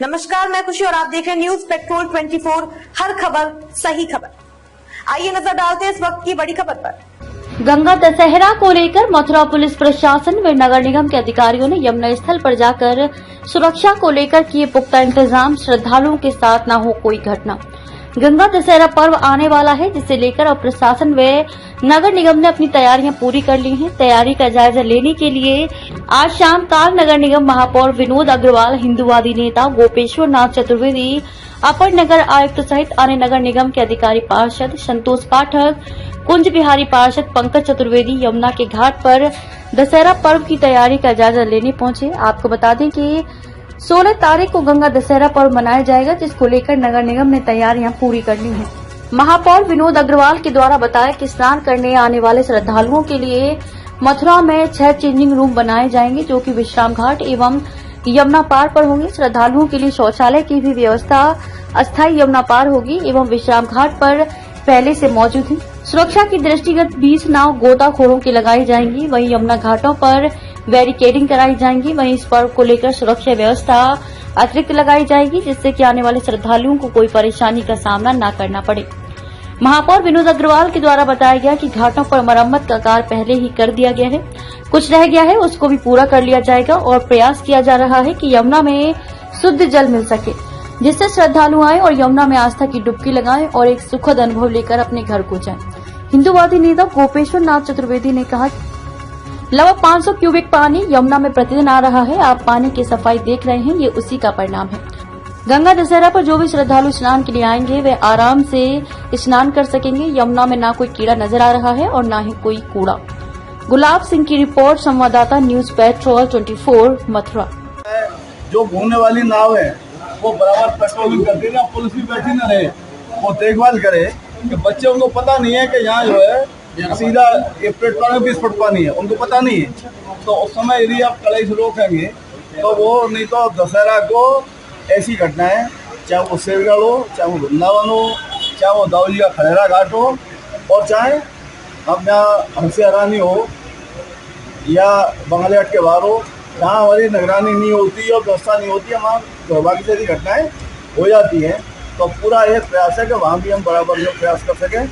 नमस्कार, मैं खुशी और आप देख रहे हैं न्यूज पेट्रोल 24। हर खबर सही खबर। आइए नजर डालते हैं इस वक्त की बड़ी खबर पर। गंगा दशहरा को लेकर मथुरा पुलिस प्रशासन व नगर निगम के अधिकारियों ने यमुना स्थल पर जाकर सुरक्षा को लेकर किए पुख्ता इंतजाम। श्रद्धालुओं के साथ न हो कोई घटना। गंगा दशहरा पर्व आने वाला है, जिसे लेकर अब प्रशासन व नगर निगम ने अपनी तैयारियां पूरी कर ली हैं। तैयारी का जायजा लेने के लिए आज शाम काल नगर निगम महापौर विनोद अग्रवाल, हिंदूवादी नेता गोपेश्वर नाथ चतुर्वेदी, अपर नगर आयुक्त सहित अन्य नगर निगम के अधिकारी पार्षद संतोष पाठक, कुंज बिहारी पार्षद पंकज चतुर्वेदी यमुना के घाट पर दशहरा पर्व की तैयारी का जायजा लेने पहुंचे। आपको बता दें कि 16 तारीख को गंगा दशहरा पर्व मनाया जाएगा, जिसको लेकर नगर निगम ने तैयारियां पूरी कर ली हैं। महापौर विनोद अग्रवाल के द्वारा बताया कि स्नान करने आने वाले श्रद्धालुओं के लिए मथुरा में 6 चेंजिंग रूम बनाए जाएंगे, जो कि विश्राम घाट एवं यमुना पार पर होंगे। श्रद्धालुओं के लिए शौचालय की भी व्यवस्था अस्थायी यमुना पार होगी एवं विश्राम घाट पर पहले से मौजूद है। सुरक्षा की दृष्टिगत 20 नाव गोताखोरों की लगाई जाएंगी। वहीं यमुना घाटों पर बैरिकेडिंग कराई जाएंगी। वहीं इस पर्व को लेकर सुरक्षा व्यवस्था अतिरिक्त लगाई जाएगी, जिससे कि आने वाले श्रद्धालुओं को कोई परेशानी का सामना न करना पड़े। महापौर विनोद अग्रवाल के द्वारा बताया गया कि घाटों पर मरम्मत का कार्य पहले ही कर दिया गया है, कुछ रह गया है उसको भी पूरा कर लिया जाएगा और प्रयास किया जा रहा है कि यमुना में शुद्ध जल मिल सके, जिससे श्रद्धालु आए और यमुना में आस्था की डुबकी लगाएं और एक सुखद अनुभव लेकर अपने घर को जाएं। हिंदूवादी नेता गोपेश्वर नाथ चतुर्वेदी ने कहा, लगभग 500 क्यूबिक पानी यमुना में प्रतिदिन आ रहा है। आप पानी की सफाई देख रहे हैं, ये उसी का परिणाम है। गंगा दशहरा पर जो भी श्रद्धालु स्नान के लिए आएंगे वे आराम से स्नान कर सकेंगे। यमुना में ना कोई कीड़ा नजर आ रहा है और ना ही कोई कूड़ा। गुलाब सिंह की रिपोर्ट, संवाददाता न्यूज पेट्रोल 24 मथुरा। जो घूमने वाली नाव है वो बराबर पेट्रोलिंग करती ना, पुलिस भी बैठी न रहे, वो देखभाल करे कि बच्चे, उनको पता नहीं है कि यहाँ जो है सीधा ये प्लेटफॉर्म में 20 फुट पानी है, उनको पता नहीं है। तो उस समय यदि आप कड़ाई से रोकेंगे तो वो, नहीं तो दशहरा को ऐसी घटनाएं, चाहे वो सेवगढ़ हो, चाहे वो वृंदावन हो, चाहे वो दाऊजी का खड़ेरा घाट हो, और चाहे अब यहाँ हंसी हरानी हो या बंगाली घाट के बाहर हो, जहाँ हमारी निगरानी नहीं होती और व्यवस्था नहीं होती है, वहाँ दुर्भाग्य से ऐसी घटनाएँ हो जाती हैं। तो पूरा ये प्रयास है कि वहाँ भी हम बराबर जो प्रयास कर सकें।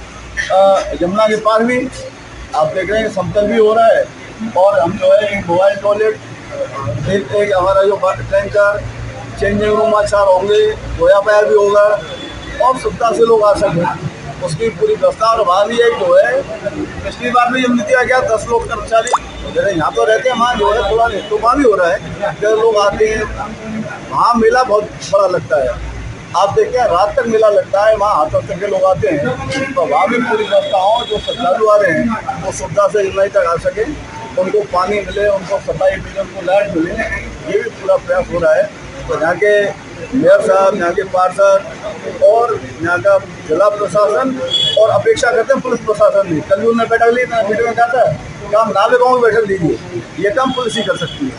यमुना के पार भी आप देख रहे हैं समतल भी हो रहा है, और हम जो है एक मोबाइल टॉयलेट, एक हमारा जो टैंकर, चेंजिंग रूम अच्छा होंगे, गोया पाया भी होगा और सुविधा से लोग आ सकें, उसकी पूरी व्यवस्था। और वहाँ भी एक जो है, पिछली बार भी हमने दिया गया 10 लोग कर्मचारी जैसे यहाँ तो रहते हैं, वहाँ जो है थोड़ा नहीं, तो वहाँ भी हो रहा है, जब लोग आते हैं वहाँ मेला बहुत बड़ा लगता है। आप देखते हैं रात तक मेला लगता है, वहाँ हाथों तक के लोग आते हैं, तो वहाँ भी पूरी व्यवस्था हो, जो श्रद्धालु आ रहे हैं वो सुविधा से यमुना तक आ सके, उनको पानी मिले, उनको सफाई मिले, उनको लाइट मिले, ये भी पूरा प्रयास हो रहा है। तो यहाँ के मेयर साहब, यहाँ के पार्षद और यहाँ का जिला प्रशासन और अपेक्षा करते हैं पुलिस प्रशासन भी। कल भी उन्होंने बैठक ली, मीटिंग में कहा था काम नाले गाँव में बैठक लीजिए, ये काम पुलिस ही कर सकती है,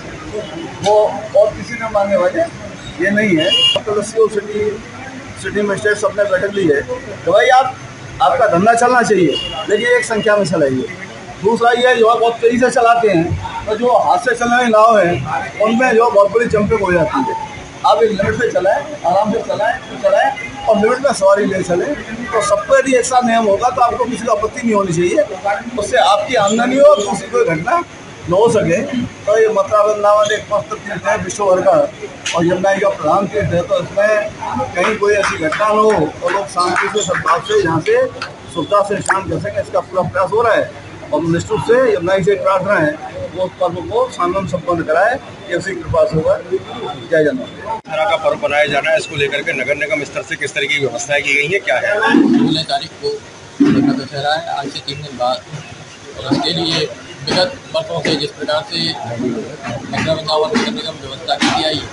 वो और किसी ने मांगने वाले ये नहीं है। तो सिटी मजिस्ट्रेट सबने बैठक ली है तो भाई आपका धंधा चलना चाहिए, लेकिन एक संख्या में चलाइए। दूसरा ये जो है बहुत तेज़ी से चलाते हैं, तो जो हाथ से चलने वाली नाव है उनमें जो बहुत बड़ी जंपिंग हो जाती है। आप एक लिमिट पे चलाएं, आराम से चलाएं और लिमिट में सवारी ले चलें, तो सबको यदि एक साथ नियम होगा तो आपको किसी को आपत्ति नहीं होनी चाहिए, उससे आपकी आमदनी हो, दूसरी कोई घटना न हो सके। तो ये मथुरा वृंदावन एक मस्त तीर्थ है विश्व भर का, और यमुना का प्रधान तीर्थ है, तो इसमें कहीं कोई ऐसी घटना न हो और लोग शांति से सद्भाव से यहाँ से सुविधा से स्नान कर सकें, इसका पूरा प्रयास हो रहा है। और निश्चित रूप से यमुना से प्रार्थना है वो पर्व को शानदार संपन्न कराए, ये उसी कृपा से होगा। जय जगन्नाथ। दशहरा का पर्व मनाया जाना है, इसको लेकर के नगर निगम स्तर से किस तरह की व्यवस्थाएं की गई हैं, क्या है? 16 तारीख को गंगा दशहरा है, आज से 3 दिन बाद, और इसके लिए विगत वर्षों से जिस प्रकार से मथुरा वृंदावन नगर निगम व्यवस्था की आई है,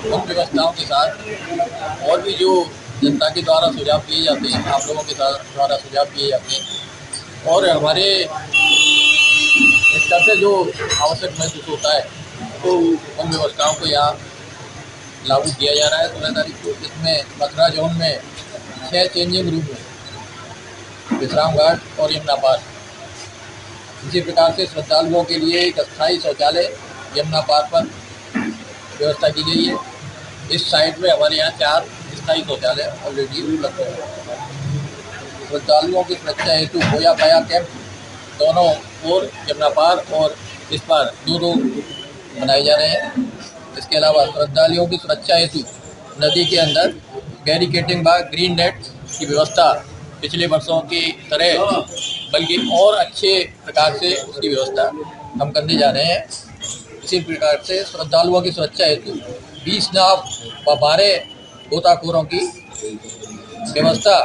उन व्यवस्थाओं के साथ और भी जो जनता के द्वारा सुझाव दिए जाते हैं, आप लोगों के द्वारा सुझाव दिए जाते हैं, और हमारे स्तर से जो आवश्यक महसूस होता है, तो उन व्यवस्थाओं को यहाँ लागू किया जा रहा है 16 तारीख को। इसमें मथुरा जोन में 6 चेंजिंग रूम है, विश्राम घाट और यमुना पार। इसी प्रकार से श्रद्धालुओं के लिए एक अस्थायी शौचालय यमुना पार पर व्यवस्था की गई है। इस साइट में हमारे यहाँ 4 स्थायी शौचालय ऑलरेडी उपलब्ध है। श्रद्धालुओं की सुरक्षा हेतु होया पाया कैंप दोनों ओर यमुना पार और इस पार 2-2 बनाए जा रहे हैं। इसके अलावा श्रद्धालुओं की सुरक्षा हेतु नदी के अंदर बैरिकेडिंग व ग्रीन नेट की व्यवस्था पिछले वर्षों की तरह बल्कि और अच्छे प्रकार से उसकी व्यवस्था हम करने जा रहे हैं। इसी प्रकार से श्रद्धालुओं की सुरक्षा हेतु 20 नाव व 12 गोताखोरों की व्यवस्था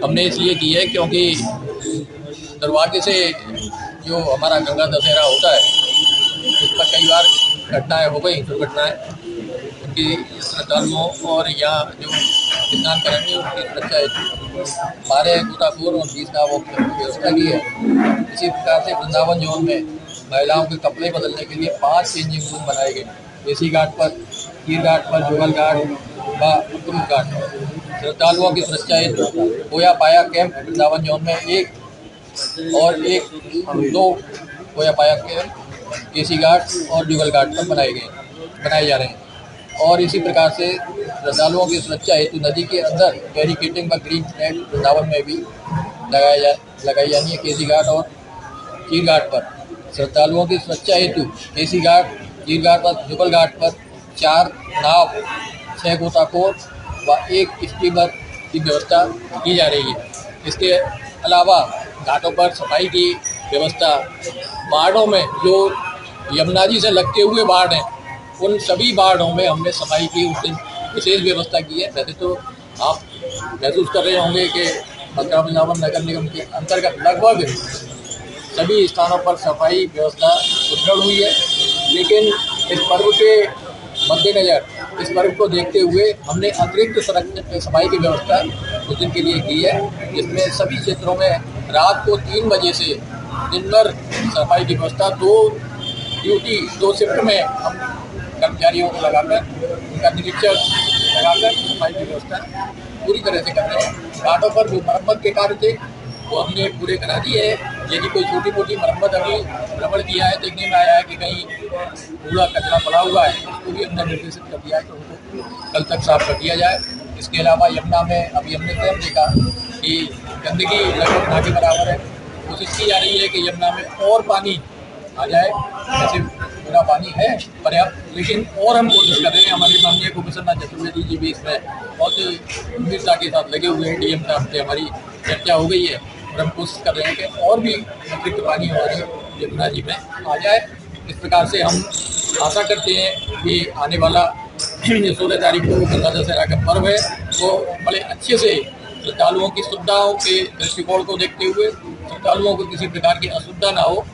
हमने इसलिए की है क्योंकि दुर्भाग्य से जो हमारा गंगा दशहरा होता है उस पर कई बार घटनाएं हो गई, दुर्घटनाएं, उनकी श्रद्धालुओं और यहाँ जो स्नान करेंगे उनकी सुरक्षा हेतु 12 गोताखोर और 20 नावों की व्यवस्था की है। इसी प्रकार से वृंदावन जोन में महिलाओं के कपड़े बदलने के लिए 5 चेंजिंग रूम बनाए गए, देसी घाट पर, कीर घाट पर, जुगल घाट व अक्रूर घाट पर। श्रद्धालुओं की सुरक्षा हेतु होया पाया कैंप वृंदावन जोन में 1 और 2 होया पाया कैंप केसी घाट और जुगल घाट पर बनाए जा रहे हैं। और इसी प्रकार से श्रद्धालुओं की सुरक्षा हेतु नदी के अंदर बैरिकेडिंग व ग्रीन नेट वृंदावन में भी लगाई जानी है, केसी घाट और कीर घाट पर। श्रद्धालुओं की सुरक्षा हेतु केसी घाट, कीर घाट और जुगल घाट पर 4 नाव, 6 गोताखोर व 1 स्टीमर की व्यवस्था की जा रही है। इसके अलावा घाटों पर सफाई की व्यवस्था, बाढ़ों में जो यमुना जी से लगते हुए बाढ़ हैं उन सभी बाढ़ों में हमने सफाई की, उस दिन विशेष व्यवस्था की है। वैसे तो आप महसूस कर रहे होंगे कि मथुरा वृंदावन नगर निगम के अंतर्गत लगभग सभी स्थानों पर सफाई व्यवस्था सुदृढ़ हुई है, लेकिन इस पर्व के मद्देनज़र, इस पर्व को देखते हुए हमने अतिरिक्त सफाई की व्यवस्था उस दिन के लिए की है, जिसमें सभी क्षेत्रों में रात को 3 बजे से दिन भर सफाई की व्यवस्था 2 शिफ्ट में हम कर्मचारियों को लगाकर, उनका निरीक्षण लगाकर सफाई की व्यवस्था पूरी तरह से कर रहे हैं। घाटों पर जो मरम्मत के कार्य थे वो हमने पूरे करा दिए हैं। यदि कोई छोटी मोटी मरम्मत अभी भ्रमण किया है, देखने में आया है कि कहीं कूड़ा कचरा पड़ा हुआ है, उसको भी हमने निर्देशित कर दिया है कि उनको कल तक साफ कर दिया जाए। इसके अलावा यमुना में अभी हमने स्वयं देखा कि गंदगी लगभग ना के बराबर है। कोशिश की जा रही है कि यमुना में और पानी आ जाए, जैसे पूरा पानी है पर्याप्त, लेकिन और हम कोशिश कर रहे हैं। हमारे माननीय कमिश्नर चतुर्वेदी जी भी इसमें बहुत गंभीरता के साथ लगे हुए हैं। डीएम साहब से हमारी चर्चा हो गई है और हम कोशिश कर रहे हैं कि और भी अतिरिक्त पानी हमारी यमुना जी में आ जाए। इस प्रकार से हम आशा करते हैं कि आने वाला 16 तारीख को गंगा दशहरा का पर्व है, वो बड़े अच्छे से श्रद्धालुओं की सुविधाओं के दृष्टिकोण को देखते हुए श्रद्धालुओं को किसी प्रकार की असुविधा ना हो,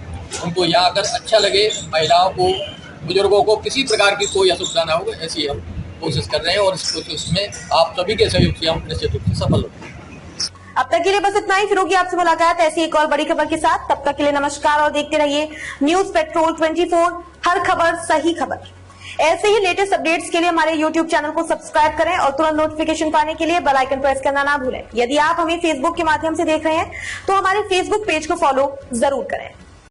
उनको यहाँ आकर अच्छा लगे, महिलाओं को, बुजुर्गों को किसी प्रकार की कोई असुविधा ना हो, ऐसी हम कोशिश कर रहे हैं। और इस कोशिश में आप सभी के सहयोग से हम निश्चित रूप से सफल होंगे। अब तक के लिए बस इतना ही। फिर होगी आपसे मुलाकात ऐसी एक और बड़ी खबर के साथ। तब तक के लिए नमस्कार और देखते रहिए न्यूज पेट्रोल 24, हर खबर सही खबर। ऐसे ही लेटेस्ट अपडेट्स के लिए हमारे YouTube चैनल को सब्सक्राइब करें और तुरंत नोटिफिकेशन पाने के लिए बेल आइकन प्रेस करना ना भूलें। यदि आप हमें फेसबुक के माध्यम से देख रहे हैं तो हमारे फेसबुक पेज को फॉलो जरूर करें।